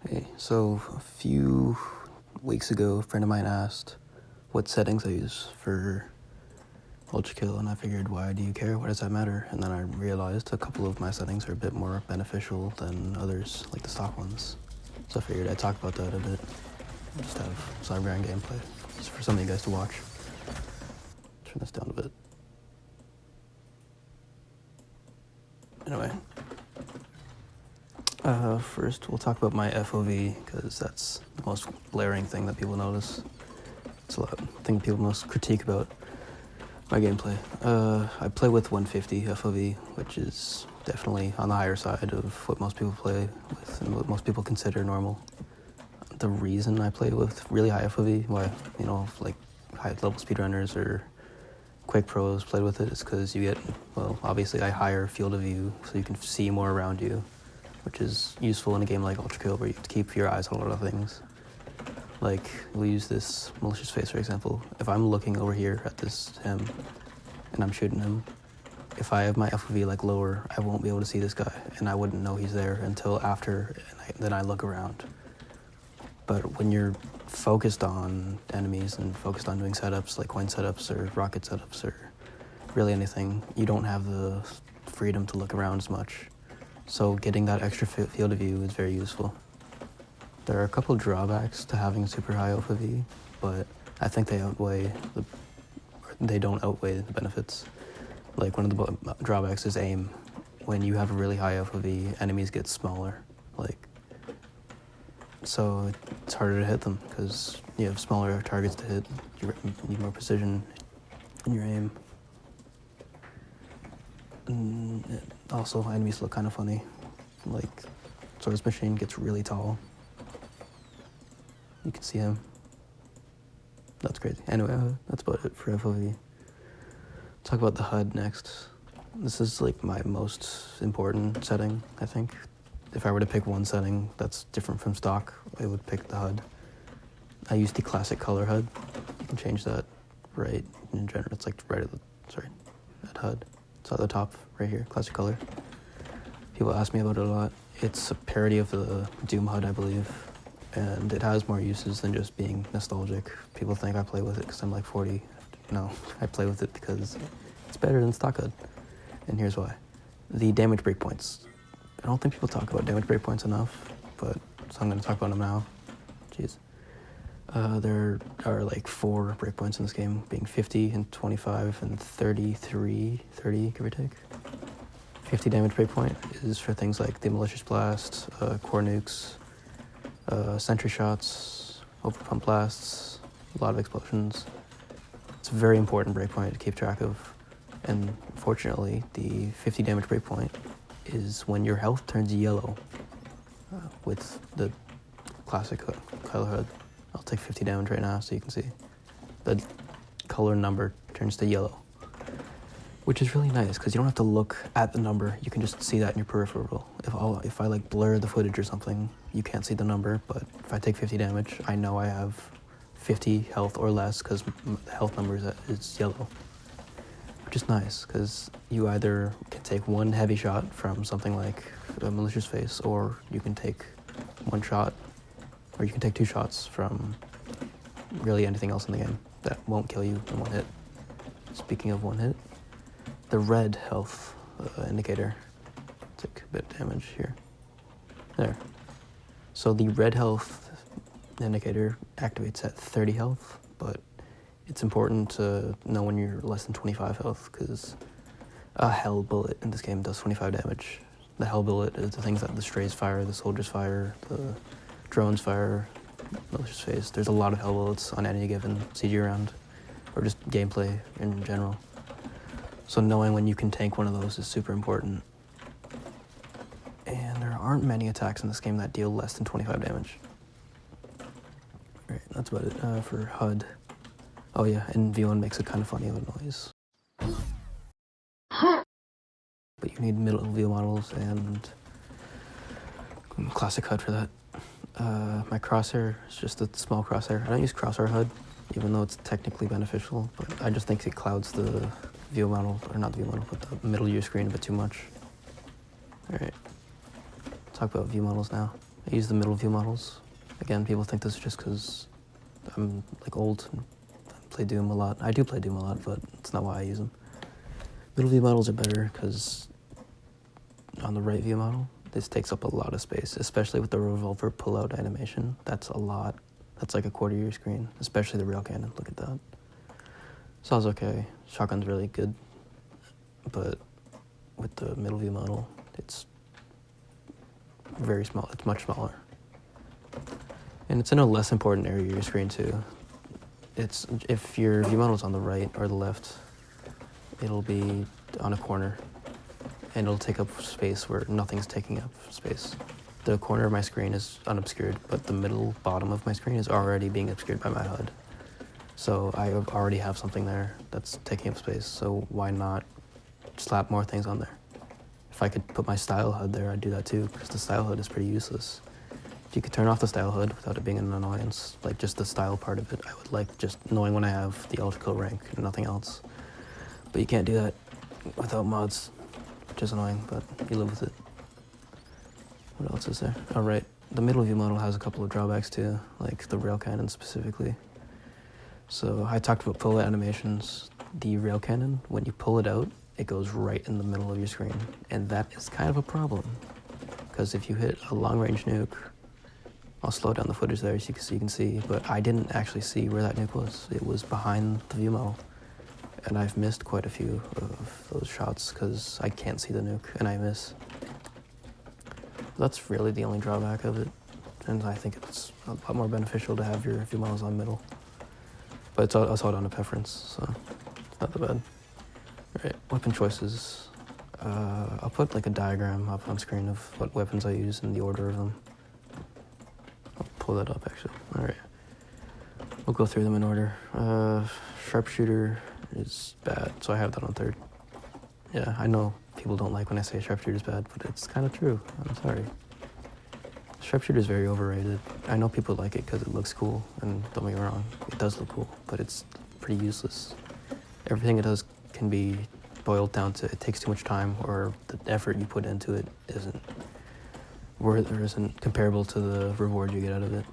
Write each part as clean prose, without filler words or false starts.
Hey, so a few weeks ago, a friend of mine asked what settings I use for ultra kill, and I figured, why do you care? Why does that matter? And then I realized a couple of my settings are a bit more beneficial than others, like the stock ones. So I figured I'd talk about that a bit. Just have some grand gameplay, just for some of you guys to watch. Turn this down a bit. Anyway. First, we'll talk about my FOV, because that's the most glaring thing that people notice. It's a thing people most critique about my gameplay. I play with 150 FOV, which is definitely on the higher side of what most people play with and what most people consider normal. The reason I play with really high FOV, why, like high-level speedrunners or Quake pros played with it, is because you get, well, obviously a higher field of view, so you can see more around you, which is useful in a game like Ultra Kill, where you have to keep your eyes on a lot of things. Like, we'll use this Malicious Face, for example. If I'm looking over here at him, and I'm shooting him, if I have my FOV like lower, I won't be able to see this guy, and I wouldn't know he's there until after, and then I look around. But when you're focused on enemies and focused on doing setups, like coin setups or rocket setups or really anything, you don't have the freedom to look around as much. So getting that extra field of view is very useful. There are a couple of drawbacks to having super high FOV, but I think they don't outweigh the benefits. Like, one of the drawbacks is aim. When you have a really high FOV, enemies get smaller. So it's harder to hit them because you have smaller targets to hit. You need more precision in your aim. And also, enemies look kind of funny. Like, S.R.S machine gets really tall. You can see him. That's crazy. Anyway, that's about it for FOV. Talk about the HUD next. This is like my most important setting, I think. If I were to pick one setting that's different from stock, I would pick the HUD. I use the classic color HUD. You can change that right in general. It's like right at HUD. It's at the top right here, classic color. People ask me about it a lot. It's a parody of the Doom HUD, I believe, and it has more uses than just being nostalgic. People think I play with it because I'm like 40. No, I play with it because it's better than stock HUD, and here's why. The damage breakpoints. I don't think people talk about damage breakpoints enough, so I'm going to talk about them now. Jeez. There are like 4 breakpoints in this game, being 50 and 25 and 30, give or take. 50 damage breakpoint is for things like the Malicious Blast, core nukes, sentry shots, overpump blasts, a lot of explosions. It's a very important breakpoint to keep track of, and fortunately, the 50 damage breakpoint is when your health turns yellow with the classic color HUD. I'll take 50 damage right now so you can see. The color number turns to yellow, which is really nice because you don't have to look at the number. You can just see that in your peripheral. If I like blur the footage or something, you can't see the number, but if I take 50 damage, I know I have 50 health or less because the health number is yellow. Which is nice, because you either can take one heavy shot from something like a Malicious Face, or you can take one shot, or you can take 2 shots from really anything else in the game that won't kill you in one hit. Speaking of one hit, the red health indicator, take a bit of damage here. There. So the red health indicator activates at 30 health, but it's important to know when you're less than 25 health, because a hell bullet in this game does 25 damage. The hell bullet is the things that the strays fire, the soldiers fire, the drones fire, Malicious Face. There's a lot of hell bullets on any given CG round, or just gameplay in general. So knowing when you can tank one of those is super important. And there aren't many attacks in this game that deal less than 25 damage. Alright, that's about it for HUD. Oh yeah, and V1 makes a kind of funny of a noise. But you need middle view models and classic HUD for that. My crosshair is just a small crosshair. I don't use Crosshair HUD, even though it's technically beneficial, but I just think it clouds the view model, or not the view model, but the middle of your screen a bit too much. Alright, talk about view models now. I use the middle view models. Again, people think this is just because I'm like old and play Doom a lot. I do play Doom a lot, but it's not why I use them. Middle view models are better because on the right view model, this takes up a lot of space, especially with the revolver pull-out animation. That's a lot. That's like a quarter of your screen, especially the Railcannon. Look at that. Saw's okay. Shotgun's really good, but with the middle view model, it's very small. It's much smaller. And it's in a less important area of your screen too. It's, if your view model's on the right or the left, it'll be on a corner, and it'll take up space where nothing's taking up space. The corner of my screen is unobscured, but the middle bottom of my screen is already being obscured by my HUD. So I already have something there that's taking up space, so why not slap more things on there? If I could put my style HUD there, I'd do that too, because the style HUD is pretty useless. If you could turn off the style HUD without it being an annoyance, like just the style part of it, I would like just knowing when I have the ULTRACO rank and nothing else. But you can't do that without mods, which is annoying, but you live with it. What else is there? Oh, right. The middle view model has a couple of drawbacks too, like the Railcannon specifically. So I talked about pull-out animations. The Railcannon, when you pull it out, it goes right in the middle of your screen, and that is kind of a problem. Because if you hit a long-range nuke, I'll slow down the footage there so you can see, but I didn't actually see where that nuke was. It was behind the view model, and I've missed quite a few of those shots because I can't see the nuke, and I miss. That's really the only drawback of it, and I think it's a lot more beneficial to have your view models on middle. But it's all down to preference, so it's not that bad. Alright, weapon choices. I'll put like a diagram up on screen of what weapons I use and the order of them. I'll pull that up actually. Alright. We'll go through them in order. Sharpshooter is bad, so I have that on third. Yeah, I know people don't like when I say sharpshooter is bad, but it's kind of true. I'm sorry. Sharpshooter is very overrated. I know people like it because it looks cool, and don't get me wrong, it does look cool, but it's pretty useless. Everything it does can be boiled down to it takes too much time, or the effort you put into it isn't comparable to the reward you get out of it.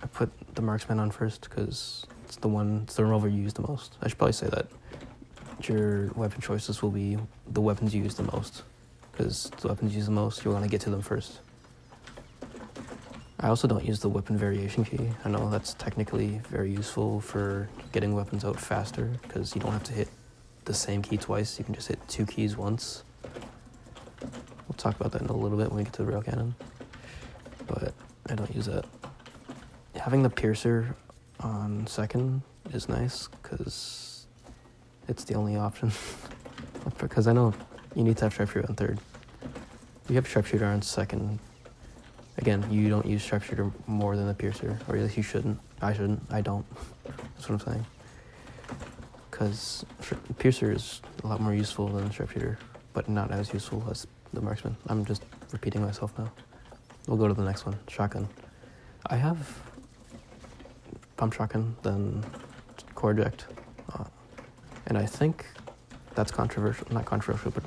I put the Marksman on first because it's the revolver you use the most. I should probably say that your weapon choices will be the weapons you use the most, because the weapons you use the most, you want to get to them first. I also don't use the weapon variation key. I know that's technically very useful for getting weapons out faster, because you don't have to hit the same key twice. You can just hit 2 keys once. We'll talk about that in a little bit when we get to the Railcannon, but I don't use that. Having the Piercer on second is nice, because it's the only option. Because I know you need to have Sharpshooter on third. You have Sharpshooter on second. Again, you don't use Sharpshooter more than the Piercer, or at least you shouldn't. I shouldn't. I don't. That's what I'm saying. Because Piercer is a lot more useful than Sharpshooter, but not as useful as the Marksman. I'm just repeating myself now. We'll go to the next one, Shotgun. I have Pump Shotgun, then Core Eject, and I think that's controversial. Not controversial, but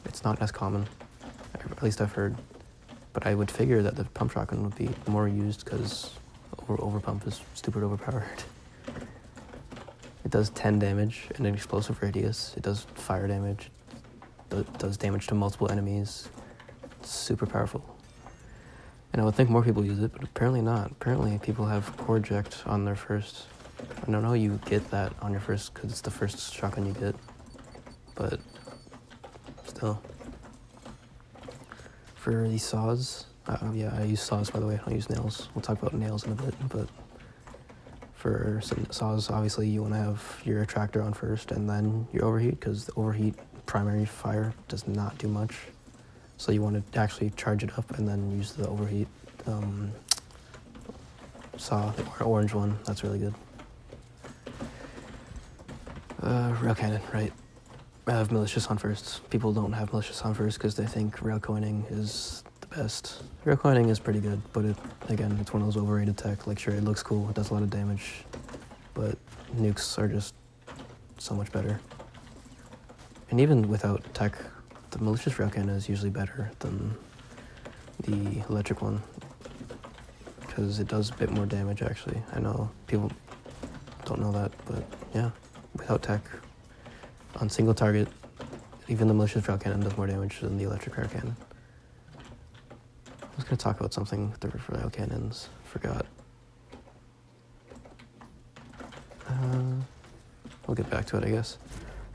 it's not as common. At least I've heard. But I would figure that the Pump Shotgun would be more used because Overpump is stupid overpowered. It does 10 damage and an explosive radius. It does fire damage. It does damage to multiple enemies. It's super powerful. And I would think more people use it, but apparently not. Apparently people have Core Eject on their first. I don't know how you get that on your first, because it's the first shotgun you get. But still. For these saws, yeah, I use saws, by the way. I don't use nails. We'll talk about nails in a bit, but for some saws, obviously you want to have your attractor on first and then your overheat, because the overheat primary fire does not do much. So you want to actually charge it up and then use the overheat saw, the orange one. That's really good. Railcannon, right. I have Malicious on first. People don't have Malicious on first because they think Railcannon is the best. Railcannon is pretty good, but again, it's one of those overrated tech. Like, sure, it looks cool, it does a lot of damage, but nukes are just so much better. And even without tech, the Malicious Railcannon is usually better than the electric one, because it does a bit more damage actually. I know people don't know that, but yeah, without tech, on single target, even the Malicious Railcannon does more damage than the electric Railcannon. I was going to talk about something with the Railcannons, forgot. We'll get back to it, I guess.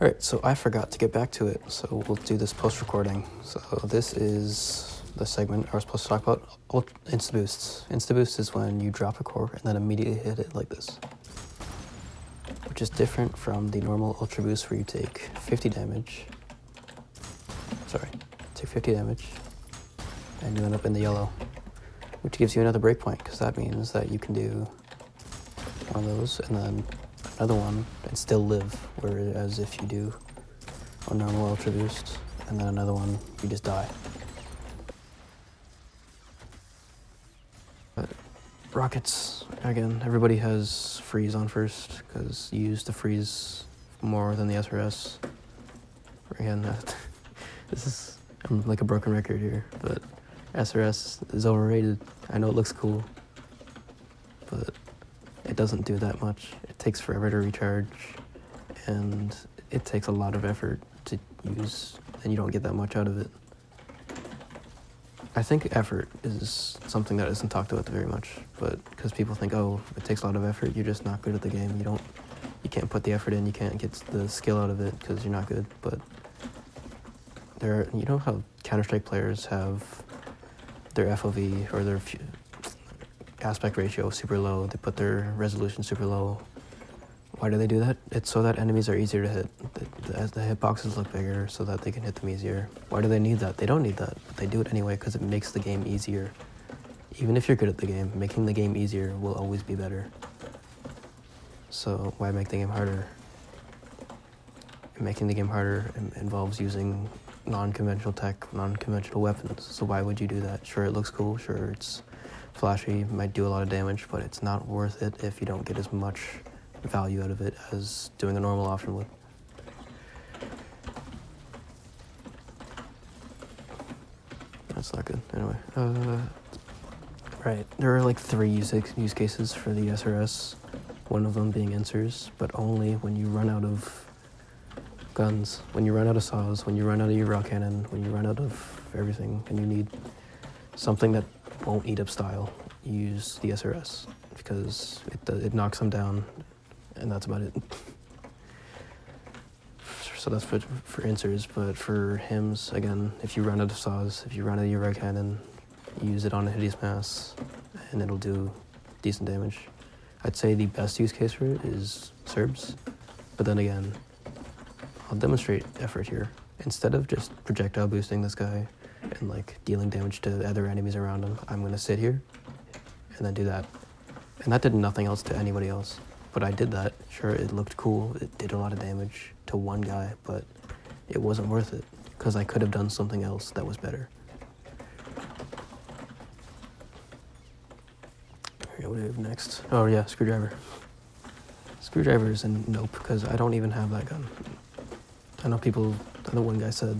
Alright, so I forgot to get back to it, so we'll do this post-recording. So this is the segment I was supposed to talk about, insta-boosts. Insta-boost is when you drop a core and then immediately hit it like this, which is different from the normal ultra boost where you take 50 damage. Take 50 damage, and you end up in the yellow, which gives you another breakpoint, because that means that you can do one of those and then another one and still live, whereas if you do a normal ultra boost and then another one, you just die. But rockets, again, everybody has freeze on first, because you use the freeze more than the S.R.S. Again, I'm like a broken record here, but S.R.S. is overrated. I know it looks cool, but it doesn't do that much. It takes forever to recharge, and it takes a lot of effort to use, and you don't get that much out of it. I think effort is something that isn't talked about very much, but because people think, oh, it takes a lot of effort, you're just not good at the game. You can't put the effort in, you can't get the skill out of it because you're not good, but you know how Counter-Strike players have their FOV or their aspect ratio super low, they put their resolution super low. Why do they do that? It's so that enemies are easier to hit. The hitboxes look bigger so that they can hit them easier. Why do they need that? They don't need that, but they do it anyway because it makes the game easier. Even if you're good at the game, making the game easier will always be better. So why make the game harder? Making the game harder involves using non-conventional tech, non-conventional weapons. So why would you do that? Sure, it looks cool, sure, it's flashy, might do a lot of damage, but it's not worth it if you don't get as much value out of it as doing a normal option would. That's not good. Anyway, right, there are like 3 use cases for the S.R.S, one of them being insers, but only when you run out of guns, when you run out of saws, when you run out of your Railcannon, when you run out of everything, and you need something that won't eat up style, you use the S.R.S, because it knocks them down, and that's about it. So that's for insers, but for hymns, again, if you run out of saws, if you run out of your Railcannon, you use it on a hideous mass, and it'll do decent damage. I'd say the best use case for it is S.R.S, but then again, I'll demonstrate effort here. Instead of just projectile boosting this guy and like dealing damage to other enemies around him, I'm gonna sit here and then do that. And that did nothing else to anybody else. But I did that. Sure, it looked cool. It did a lot of damage to one guy, but it wasn't worth it because I could have done something else that was better. Alright, what do we have next? Oh yeah, screwdriver. Screwdrivers and nope, because I don't even have that gun. I know one guy said,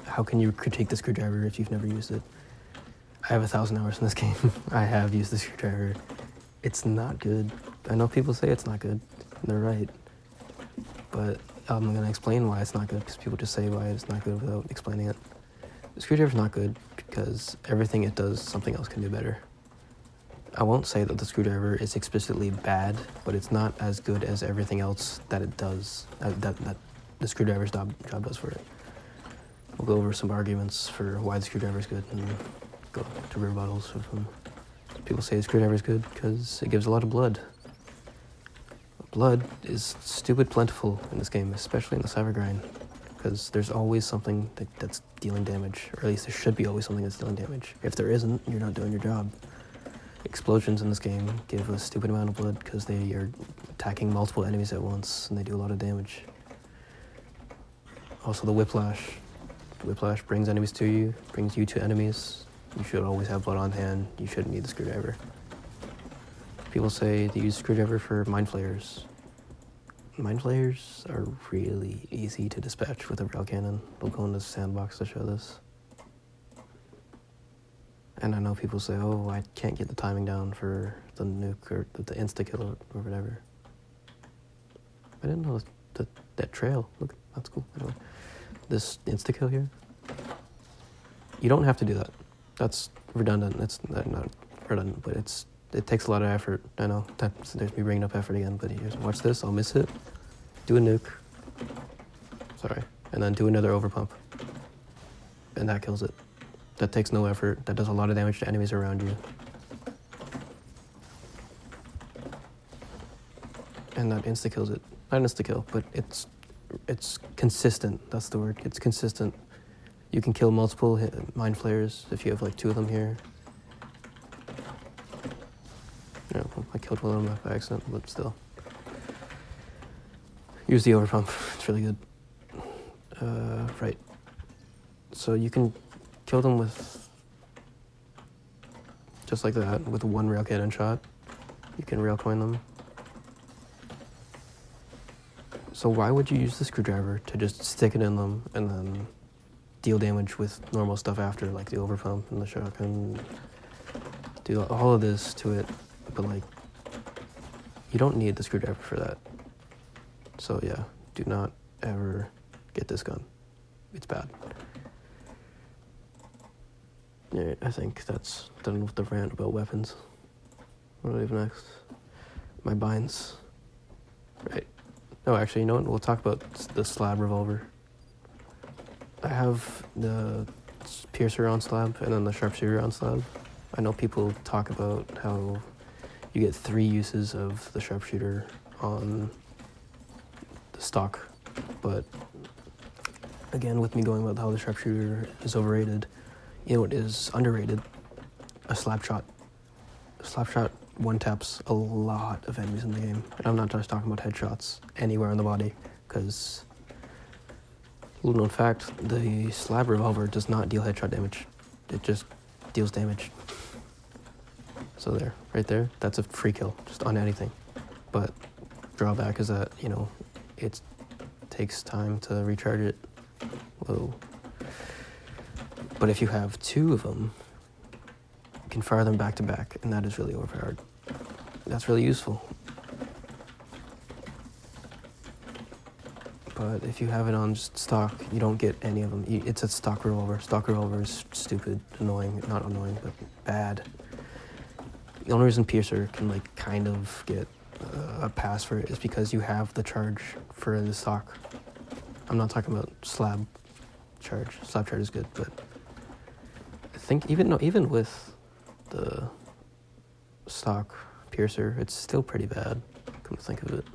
how can you critique the screwdriver if you've never used it? I have 1,000 hours in this game. I have used the screwdriver. It's not good. I know people say it's not good. They're right. But I'm going to explain why it's not good, because people just say why it's not good without explaining it. The screwdriver's not good because everything it does, something else can do better. I won't say that the screwdriver is explicitly bad, but it's not as good as everything else that it does, that the screwdriver's job does for it. We'll go over some arguments for why the screwdriver is good and go to rebuttals of them. People say the screwdriver is good because it gives a lot of blood. Blood is stupid plentiful in this game, especially in the cyber grind, because there's always something that's dealing damage, or at least there should be always something that's dealing damage. If there isn't, you're not doing your job. Explosions in this game give a stupid amount of blood because they are attacking multiple enemies at once and they do a lot of damage. Also the whiplash. The whiplash brings enemies to you, brings you to enemies. You should always have blood on hand. You shouldn't need the screwdriver. People say they use screwdriver for mind flayers. Mind flayers are really easy to dispatch with a Railcannon. We'll go into sandbox to show this. And I know people say, oh, I can't get the timing down for the nuke or the insta-kill or whatever. I didn't know that trail. Look, that's cool. Anyway, this insta-kill here, you don't have to do that. That's redundant. It's not redundant, but it takes a lot of effort. I know, there's me bringing up effort again, but here's, watch this. I'll miss it. Do a nuke. Sorry. And then do another overpump. And that kills it. That takes no effort. That does a lot of damage to enemies around you. And that insta-kills it. Not insta-kill, but it's consistent. That's the word. It's consistent. You can kill multiple mind flayers if you have like 2 of them here. You know, I killed one of them by accident, but still. Use the overpump. It's really good. Right. So you can kill them with, just like that, with 1 Railcannon shot. You can railcoin them. So why would you use the screwdriver to just stick it in them and then deal damage with normal stuff after, like the overpump and the shotgun? Do all of this to it, but like, you don't need the screwdriver for that. So yeah, do not ever get this gun. It's bad. Alright, I think that's done with the rant about weapons. What do we have next? My binds. Right. No, actually, you know what? We'll talk about the slab revolver. I have the piercer on slab and then the sharpshooter on slab. I know people talk about how you get 3 uses of the sharpshooter on the stock, but again, with me going about how the sharpshooter is overrated, you know what is underrated? A slap shot. A slap shot one-taps a lot of enemies in the game. And I'm not just talking about headshots anywhere in the body, because, little known fact, the slab revolver does not deal headshot damage. It just deals damage. So there, right there, that's a free kill, just on anything. But drawback is that, you know, it takes time to recharge it. Whoa. But if you have 2 of them, you can fire them back to back, and that is really overpowered. That's really useful. But if you have it on just stock, you don't get any of them. It's a stock revolver. Stock revolver is stupid, annoying, not annoying, but bad. The only reason Piercer can like kind of get a pass for it is because you have the charge for the stock. I'm not talking about slab charge. Slab charge is good, but I think even with the stock Piercer, it's still pretty bad, come to think of it.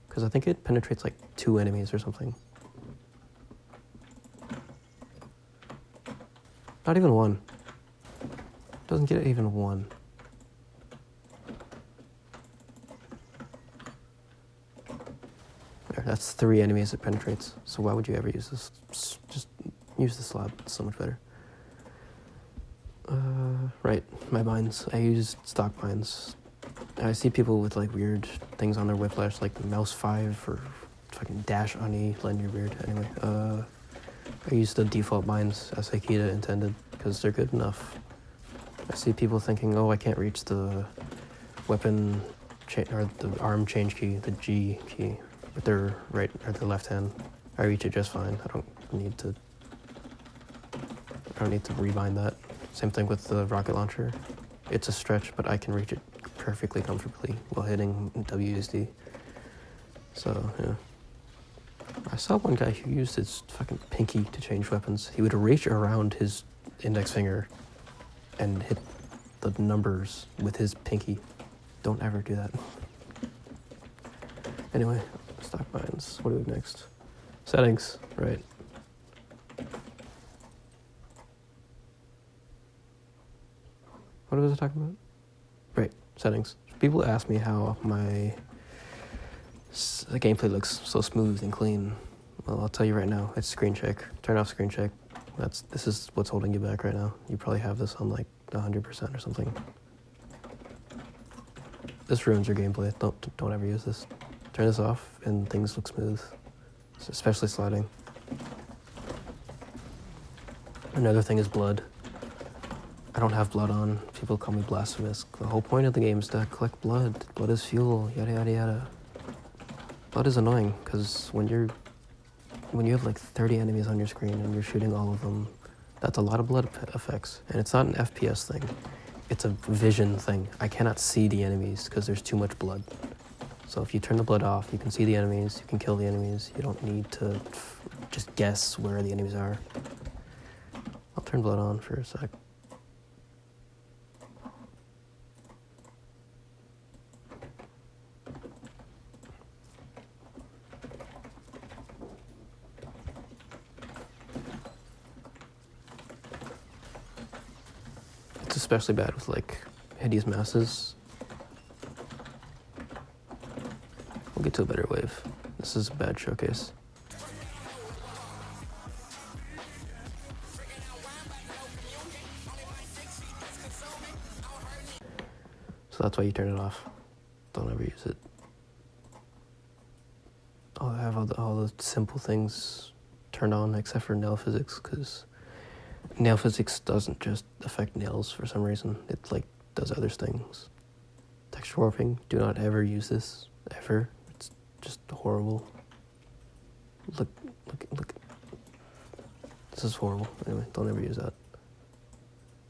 Because I think it penetrates like 2 enemies or something. Not even 1. Doesn't get even 1. There, that's 3 enemies it penetrates. So why would you ever use this? Just use the slab. It's so much better. Right, my binds. I use stock binds. I see people with like weird things on their whiplash, like mouse 5 or fucking dash uni, lanyard weird. Anyway, I use the default binds as Akita intended because they're good enough. I see people thinking, oh, I can't reach the weapon or the arm change key, the G key, with their right or their left hand. I reach it just fine. I don't need to rebind that. Same thing with the rocket launcher. It's a stretch, but I can reach it perfectly comfortably while hitting WSD. So, yeah. I saw one guy who used his fucking pinky to change weapons. He would reach around his index finger and hit the numbers with his pinky. Don't ever do that. Anyway, stock binds. What do we have next? Settings, right. What was I talking about? Right, settings. People ask me how my gameplay looks so smooth and clean. Well, I'll tell you right now, it's Screenshake. Turn off Screenshake. This is what's holding you back right now. You probably have this on like 100% or something. This ruins your gameplay. Don't ever use this. turn this off and things look smooth, especially sliding. Another thing is blood. I don't have blood on. People call me blasphemous. The whole point of the game is to collect blood. Blood is fuel, yada yada yada. Blood is annoying, because when you have like 30 enemies on your screen and you're shooting all of them, that's a lot of blood effects. And it's not an FPS thing. It's a vision thing. I cannot see the enemies because there's too much blood. So if you turn the blood off, you can see the enemies, you can kill the enemies. You don't need to just guess where the enemies are. I'll turn blood on for a sec. It's especially bad with like hideous masses. We'll get to a better wave. This is a bad showcase. So that's why you turn it off. Don't ever use it. Oh, I have all the simple things turned on except for nail physics, because nail physics doesn't just affect nails for some reason. It like does other things. Texture warping, do not ever use this, ever. It's just horrible. Look. This is horrible. Anyway, don't ever use that.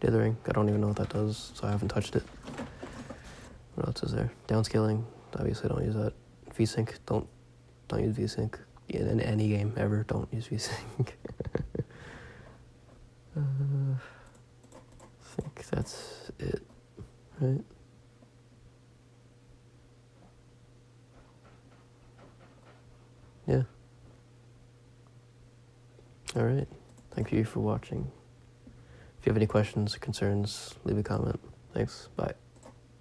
Dithering, I don't even know what that does, so I haven't touched it. What else is there? Downscaling, obviously don't use that. VSync, don't use VSync. In any game ever, don't use VSync. I think that's it, right? Yeah. All right. Thank you for watching. If you have any questions or concerns, leave a comment. Thanks. Bye.